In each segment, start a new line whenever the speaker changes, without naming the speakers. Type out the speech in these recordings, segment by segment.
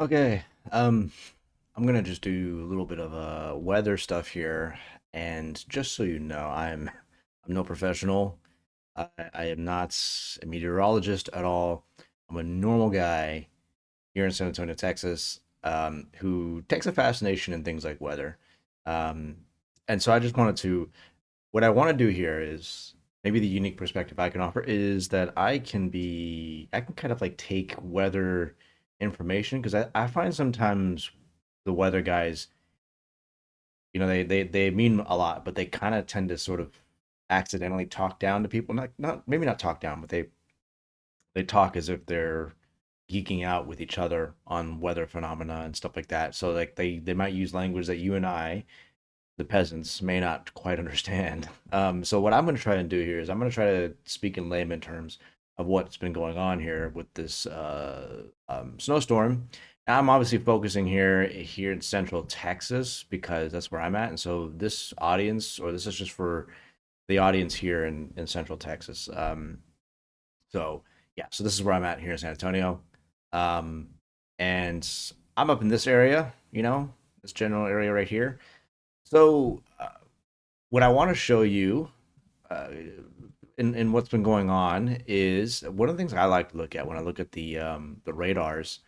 Okay, um, I'm gonna just do a little bit of weather stuff here, and just so you know, I'm no professional. I am not a meteorologist at all. I'm a normal guy here in San Antonio, Texas, who takes a fascination in things like weather. Um, and so I just wanted to, what I want to do here is maybe the unique perspective I can offer is that I can kind of like take weather information because I find sometimes the weather guys, they mean a lot, but they kind of tend to sort of accidentally talk down to people. Not maybe not talk down, but they talk as if they're geeking out with each other on weather phenomena and stuff like that. So like they might use language that you and I, the peasants, may not quite understand. So what I'm going to try and do here is I'm going to try to speak in layman terms of what's been going on here with this snowstorm. I'm obviously focusing here in Central Texas because that's where I'm at, and so this audience, or this is just for the audience here in Central Texas. So yeah, so this is where I'm at here in San Antonio, um, and I'm up in this area, this general area right here. So what I want to show you uh, in what's been going on is one of the things I like to look at when I look at the radars.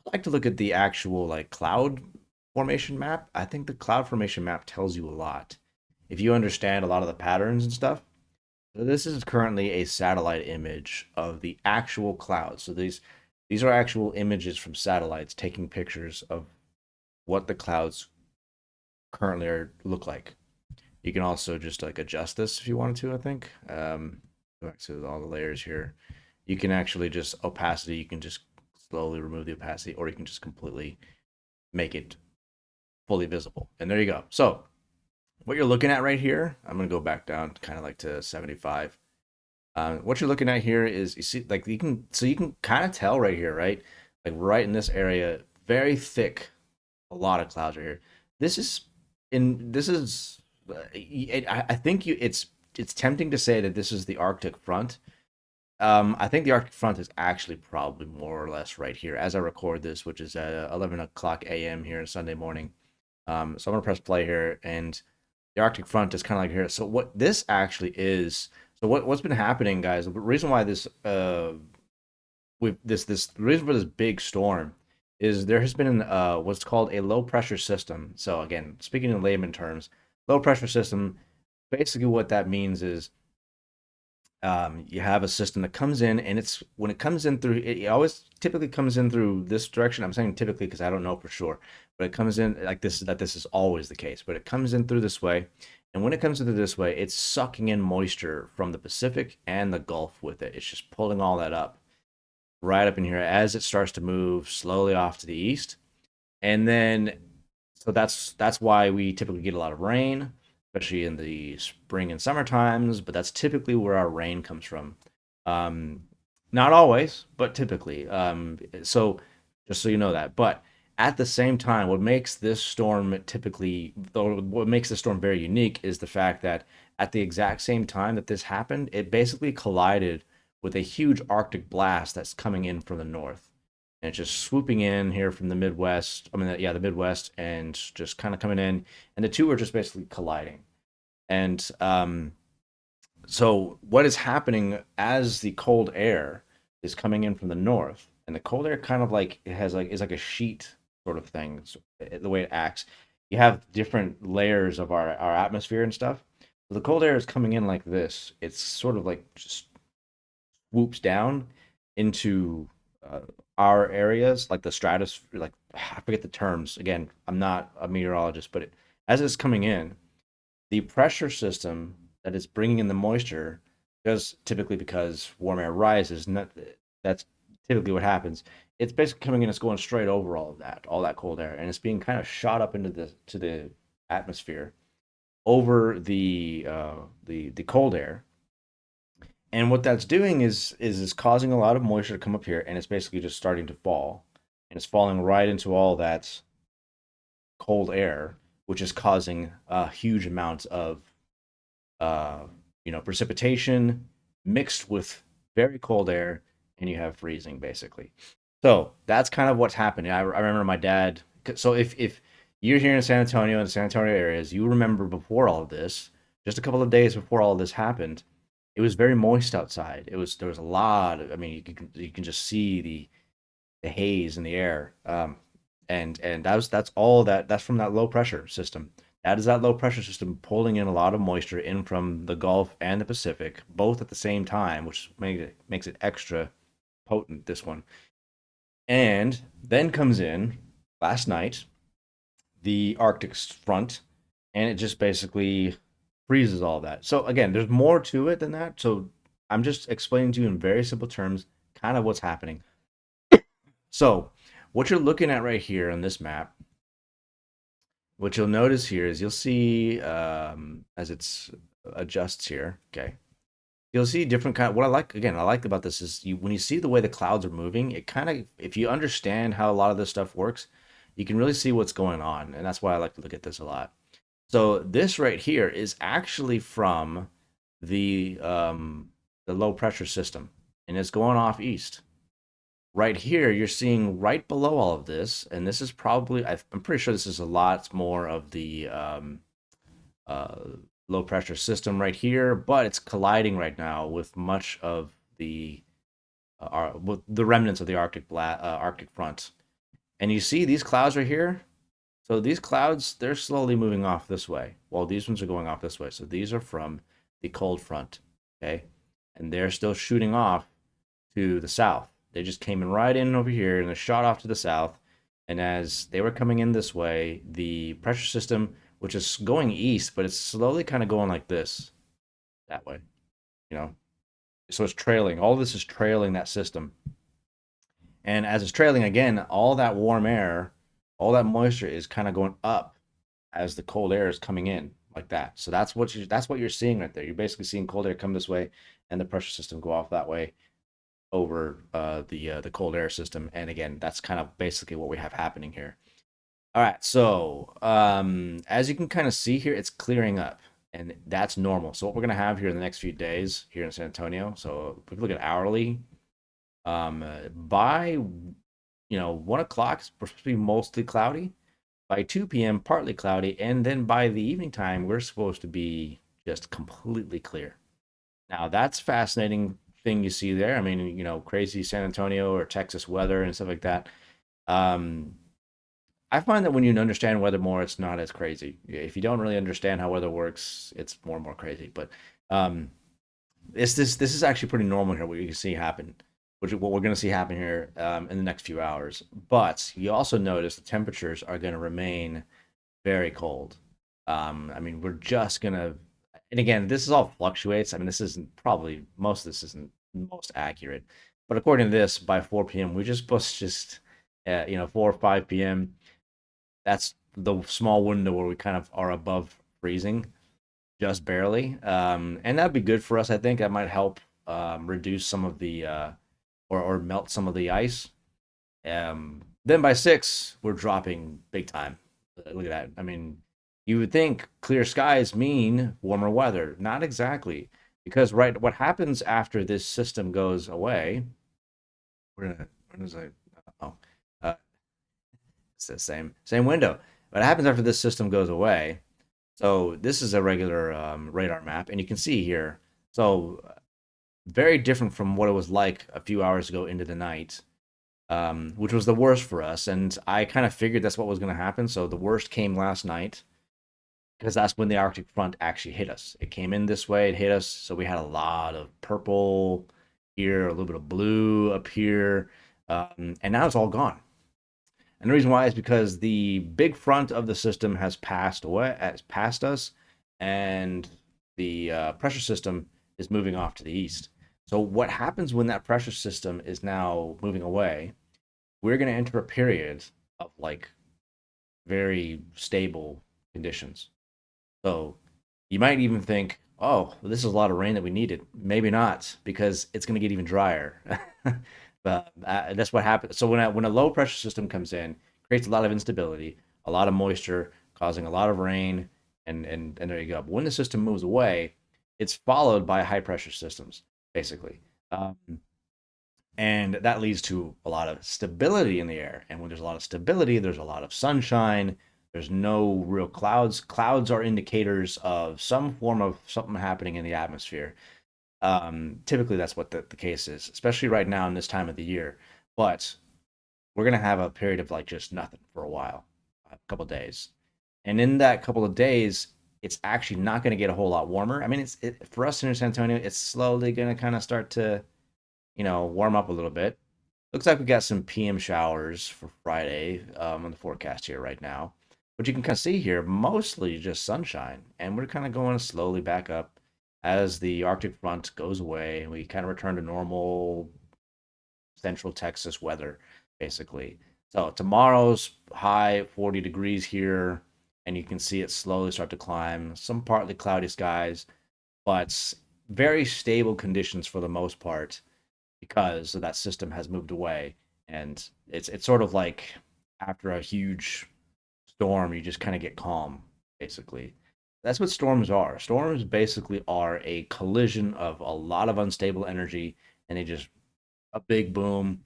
I like to look at the actual like cloud formation map. I think the cloud formation map tells you a lot if you understand a lot of the patterns and stuff. So this is currently a satellite image of the actual clouds. So these are actual images from satellites taking pictures of what the clouds currently look like. You can also just like adjust this if you wanted to, I think. Go back to all the layers here. You can actually just opacity, you can just slowly remove the opacity, or you can just completely make it fully visible. And there you go. So what you're looking at right here, I'm gonna go back down kind of like to 75. What you're looking at here is you see like you can kind of tell right here, right? Like right in this area, very thick, a lot of clouds right here. This is this is I think it's tempting to say that this is the Arctic front. I think the Arctic front is actually probably more or less right here as I record this, which is at 11 o'clock a.m. here on Sunday morning. So I'm gonna press play here, and the Arctic front is kind of like here. So what this actually is, so what's been happening, guys? The reason why this with this the reason for this big storm is there has been what's called a low pressure system. So again, speaking in layman terms, low pressure system. Basically, what that means is you have a system that comes in, and it's when it comes in through it always typically comes in through this direction. I'm saying typically because I don't know for sure, but it comes in like this, that this is always the case, but it comes in through this way. And when it comes through this way, it's sucking in moisture from the Pacific and the Gulf with it. It's just pulling all that up right up in here as it starts to move slowly off to the east. And then so that's why we typically get a lot of rain, especially in the spring and summer times, but that's typically where our rain comes from. Um, Not always, but typically. So just so you know that. But at the same time, what makes this storm typically, though, what makes this storm very unique is the fact that at the exact same time that this happened, it basically collided with a huge Arctic blast that's coming in from the north. And it's just swooping in here from the Midwest. I mean, yeah, the Midwest, and just kind of coming in, and the two are just basically colliding. And so, what is happening as the cold air is coming in from the north, and the cold air kind of like it has like is like a sheet sort of thing. So, the way it acts, you have different layers of our atmosphere and stuff. So the cold air is coming in like this. It's sort of like just swoops down into uh, our areas, like the stratosphere. Like I forget the terms. Again, I'm not a meteorologist, but as it's coming in, the pressure system that is bringing in the moisture, because warm air rises, and that's typically what happens. It's basically coming in. It's going straight over all that cold air, and it's being kind of shot up into the atmosphere over the cold air, and what that's doing is causing a lot of moisture to come up here, and it's basically just starting to fall, and it's falling right into all that cold air, which is causing huge amounts of uh, precipitation mixed with very cold air, and you have freezing basically. So that's kind of what's happening. I remember my dad. So if you're here in San Antonio and San Antonio areas, you remember before all of this, just a couple of days before all of this happened, it was very moist outside. There was a lot. I mean, you can just see the haze in the air. And that's all that's from that low pressure system. That is that low pressure system pulling in a lot of moisture in from the Gulf and the Pacific, both at the same time, which makes it extra potent. This one, and then comes in last night the Arctic front, and it just basically freezes all that. So again, there's more to it than that. So I'm just explaining to you in very simple terms, kind of what's happening. So what you're looking at right here on this map, what you'll notice here is you'll see as it's adjusts here. Okay, you'll see different kind of what I like again, I like about this is you when you see the way the clouds are moving, it kind of if you understand how a lot of this stuff works, you can really see what's going on. And that's why I like to look at this a lot. So this right here is actually from the low pressure system and it's going off east. Right here, you're seeing right below all of this, and this is probably I'm pretty sure this is a lot more of the uh, low pressure system right here, but it's colliding right now with much of with the remnants of the Arctic front. And you see these clouds right here. So these clouds, they're slowly moving off this way, while these ones are going off this way. So these are from the cold front, okay, and they're still shooting off to the south. They just came in right in over here and they shot off to the south. And as they were coming in this way, the pressure system, which is going east, but it's slowly kind of going like this, that way, you know. So it's trailing. All of this is trailing that system. And as it's trailing again, all that warm air, all that moisture is kind of going up as the cold air is coming in like that. So that's what you're seeing right there. You're basically seeing cold air come this way and the pressure system go off that way over the cold air system. And again, that's kind of basically what we have happening here. All right, so as you can kind of see here, it's clearing up, and that's normal. So what we're gonna have here in the next few days here in San Antonio. So if we look at hourly, by 1 o'clock, it's supposed to be mostly cloudy. By 2 p.m., partly cloudy, and then by the evening time, we're supposed to be just completely clear. Now that's fascinating thing you see there. I mean, crazy San Antonio or Texas weather and stuff like that. Um, I find that when you understand weather more, it's not as crazy. If you don't really understand how weather works, it's more and more crazy. But um, this is actually pretty normal here. What you can see happen, which is what we're going to see happen here in the next few hours. But you also notice the temperatures are going to remain very cold. I mean, we're just gonna, and again, this is all fluctuates. I mean, this isn't probably most of this isn't most accurate, but according to this, by 4 p.m., we're just supposed to just, 4 or 5 p.m. That's the small window where we kind of are above freezing, just barely. And that'd be good for us. I think that might help reduce some of the or melt some of the ice. Then by 6, we're dropping big time. Look at that. I mean, you would think clear skies mean warmer weather. Not exactly, because right, what happens after this system goes away? When is I? Oh, uh, it's the same window. What happens after this system goes away? So this is a regular radar map, and you can see here. So very different from what it was like a few hours ago into the night, which was the worst for us. And I kind of figured that's what was going to happen. So the worst came last night because that's when the Arctic front actually hit us. It came in this way, it hit us. So we had a lot of purple here, a little bit of blue up here, and now it's all gone. And the reason why is because the big front of the system has passed us, and the pressure system is moving off to the east. So what happens when that pressure system is now moving away? We're going to enter a period of like very stable conditions. So you might even think, oh, this is a lot of rain that we needed. Maybe not, because it's going to get even drier. But that's what happens. So when a low pressure system comes in, creates a lot of instability, a lot of moisture, causing a lot of rain, and there you go. But when the system moves away, it's followed by high pressure systems, basically. Um, And that leads to a lot of stability in the air. And when there's a lot of stability, there's a lot of sunshine. There's no real clouds. Clouds are indicators of some form of something happening in the atmosphere. Typically, that's what the case is, especially right now in this time of the year. But we're going to have a period of like just nothing for a while, a couple of days. And in that couple of days, it's actually not going to get a whole lot warmer. I mean, for us in San Antonio, it's slowly going to kind of start to, warm up a little bit. Looks like we got some PM showers for Friday on the forecast here right now. But you can kind of see here, mostly just sunshine. And we're kind of going slowly back up as the Arctic front goes away. We kind of return to normal central Texas weather, basically. So tomorrow's high 40 degrees here, and you can see it slowly start to climb. Some partly cloudy skies, but very stable conditions for the most part because that system has moved away. And it's sort of like after a huge storm, you just kind of get calm, basically. That's what storms are. Storms basically are a collision of a lot of unstable energy, and they just a big boom,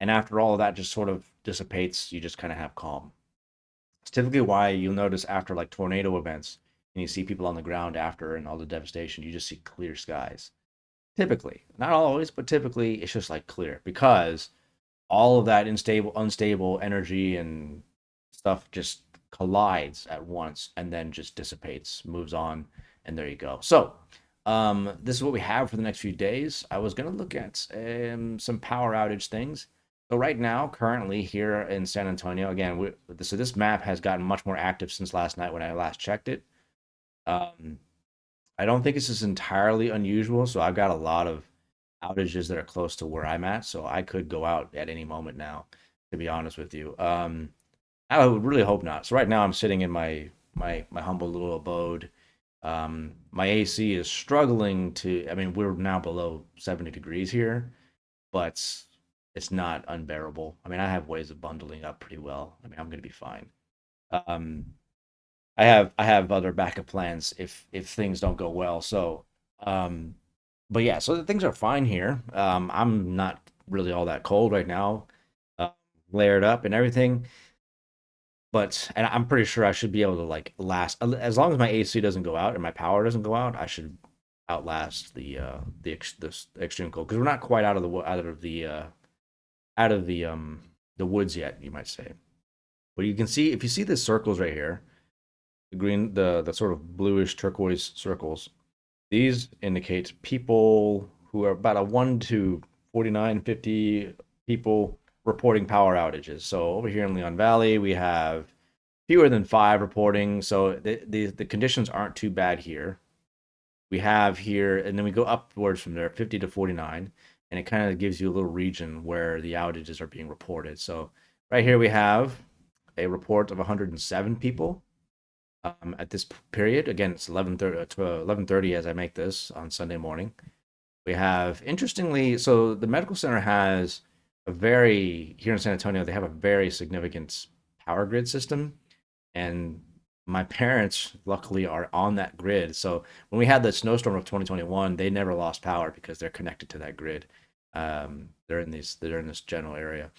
and after all of that just sort of dissipates, you just kind of have calm. It's typically why you'll notice after like tornado events and you see people on the ground after and all the devastation, you just see clear skies. Typically, not always, but typically it's just like clear because all of that unstable energy and stuff just collides at once and then just dissipates, moves on, and there you go. So, this is what we have for the next few days. I was going to look at some power outage things. So right now, currently here in San Antonio, again, so this map has gotten much more active since last night when I last checked it. Um, I don't think this is entirely unusual. So I've got a lot of outages that are close to where I'm at. So I could go out at any moment now, to be honest with you. I would really hope not. So right now I'm sitting in my humble little abode. My AC is struggling to. I mean, we're now below 70 degrees here, but it's not unbearable. I mean, I have ways of bundling up pretty well. I mean, I'm gonna be fine. Um, I have other backup plans if things don't go well. So, um, but yeah, so things are fine here. I'm not really all that cold right now, uh, layered up and everything. But and I'm pretty sure I should be able to like last as long as my AC doesn't go out and my power doesn't go out. I should outlast the extreme cold because we're not quite out of the woods yet, you might say. But you can see if you see the circles right here, the green, the sort of bluish turquoise circles. These indicate people who are about a 1 to 49, 50 people reporting power outages. So over here in Leon Valley, we have fewer than 5 reporting. So the conditions aren't too bad here. We have here, and then we go upwards from there, 50 to 49, and it kind of gives you a little region where the outages are being reported. So right here we have a report of 107 people at this period. Again, it's 11:30 to 11:30 as I make this on Sunday morning. We have, interestingly, so the medical center has here in San Antonio, they have a very significant power grid system. And my parents, luckily, are on that grid. So when we had the snowstorm of 2021, they never lost power because they're connected to that grid. They're in this general area.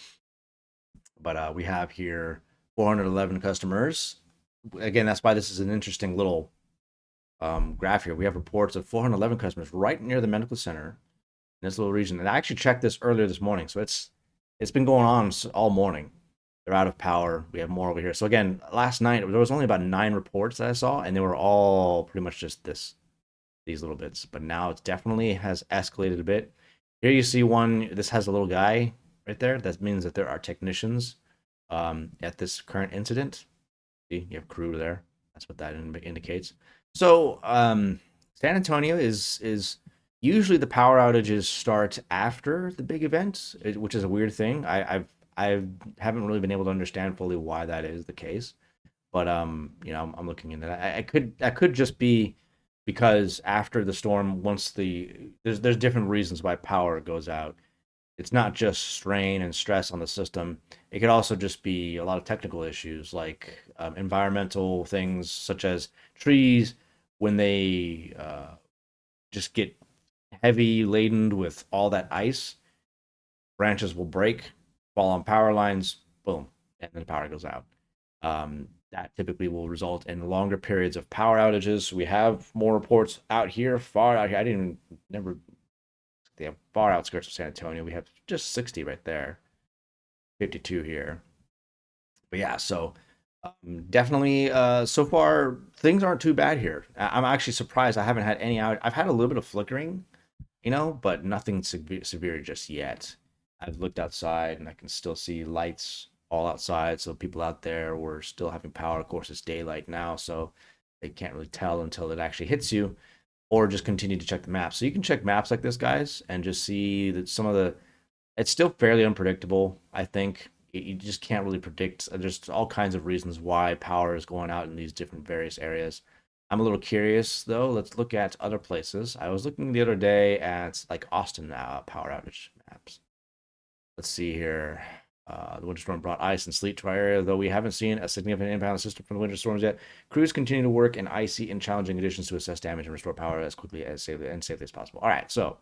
But we have here 411 customers. Again, that's why this is an interesting little graph here. We have reports of 411 customers right near the medical center in this little region. And I actually checked this earlier this morning, so it's been going on all morning. They're out of power. We have more over here. So again, last night there was only about 9 reports that I saw, and they were all pretty much just these little bits. But now it definitely has escalated a bit. Here you see one. This has a little guy right there. That means that there are technicians at this current incident. See, you have crew there. That's what that indicates. So San Antonio is usually the power outages start after the big event, which is a weird thing. I haven't really been able to understand fully why that is the case, but I'm looking into that. I could just be because after the storm, once there's different reasons why power goes out. It's not just strain and stress on the system. It could also just be a lot of technical issues like environmental things such as trees when they just get heavy laden with all that ice. branches will break, fall on power lines, boom, and then the power goes out. That typically will result in longer periods of power outages. We have more reports out here, far out here. I didn't never they have far outskirts of San Antonio. We have just 60 right there, 52 here. But yeah, so definitely so far things aren't too bad here. I'm actually surprised I haven't had any out. I've had a little bit of flickering, but nothing severe just yet. I've looked outside and I can still see lights all outside. So people out there were still having power. Of course, it's daylight now, so they can't really tell until it actually hits you, or just continue to check the maps. So you can check maps like this, guys, and just see that some of the it's still fairly unpredictable. I think you just can't really predict. There's all kinds of reasons why power is going out in these different various areas. I'm a little curious though. Let's look at other places. I was looking the other day at like Austin power outage maps. Let's see here. The winter storm brought ice and sleet to our area, though we haven't seen a significant impact on the system from the winter storms yet. Crews continue to work in icy and challenging conditions to assess damage and restore power as quickly as safely as possible. All right, so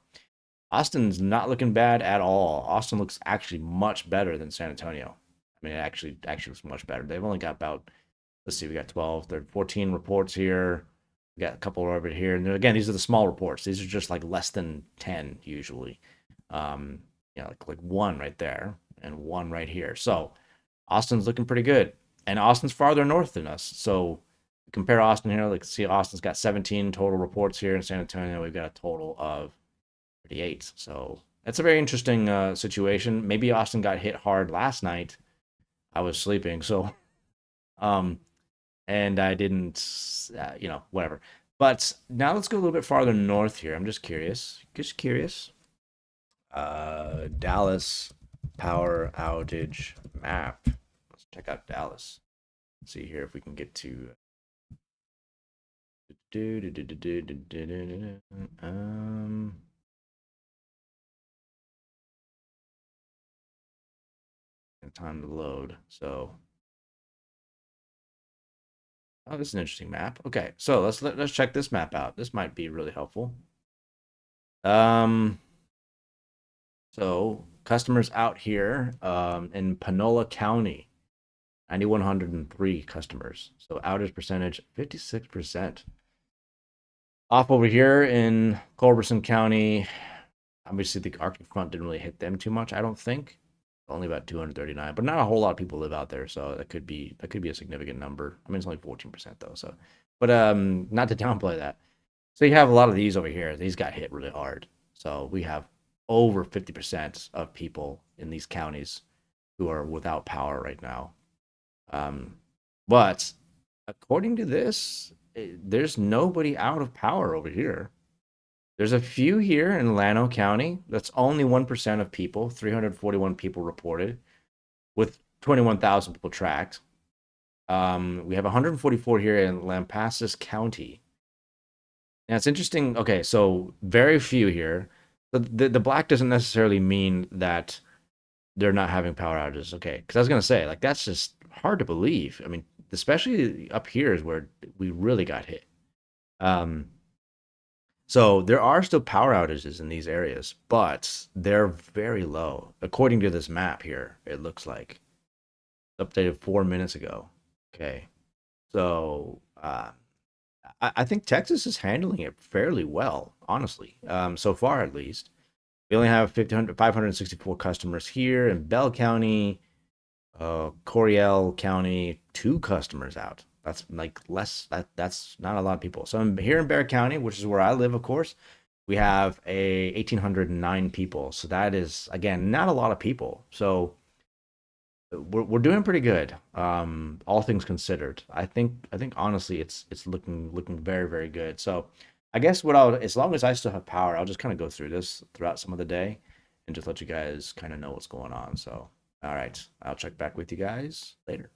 Austin's not looking bad at all. Austin looks actually much better than San Antonio. I mean, it actually looks much better. They've only got about, let's see, we got 12, 13, 14 reports here. We got a couple over here. And again, these are the small reports. These are just like less than 10 usually. Um, like one right there and one right here. So Austin's looking pretty good. And Austin's farther north than us. So compare Austin here. Like, see, Austin's got 17 total reports here. In San Antonio, we've got a total of 38. So that's a very interesting situation. Maybe Austin got hit hard last night. I was sleeping, so um, and I didn't, whatever. But now let's go a little bit farther north here. I'm just curious, Dallas power outage map. Let's check out Dallas. Let's see here if we can get to. Um, time to load. So, oh, this is an interesting map. Okay, so let's check this map out. This might be really helpful. Um, so customers out here in Panola County, 9,103 customers. So outage percentage 56%. Off over here in Culberson County, obviously the Arctic front didn't really hit them too much, I don't think. Only about 239, but not a whole lot of people live out there, so that could be a significant number. I mean, it's only 14% though, so but not to downplay that. So you have a lot of these over here. These got hit really hard. So we have over 50% of people in these counties who are without power right now. Um, but according to this, there's nobody out of power over here. There's a few here in Llano County. That's only 1% of people, 341 people reported, with 21,000 people tracked. We have 144 here in Lampasas County. Now it's interesting. Okay, so very few here. The black doesn't necessarily mean that they're not having power outages. Okay, because I was gonna say like that's just hard to believe. I mean, especially up here is where we really got hit. Um, so there are still power outages in these areas, but they're very low. According to this map here, it looks like updated 4 minutes ago. Okay, so I think Texas is handling it fairly well, honestly. So far at least. We only have 564 customers here in Bell County, Coryell County, two customers out. That's like less. That's not a lot of people. So I'm here in Bear County, which is where I live, of course. We have a 1,809 people. So that is again not a lot of people. So we're doing pretty good. All things considered, I think honestly, it's looking very very good. So I guess what I'll as long as I still have power, I'll just kind of go through this throughout some of the day, and just let you guys kind of know what's going on. So all right, I'll check back with you guys later.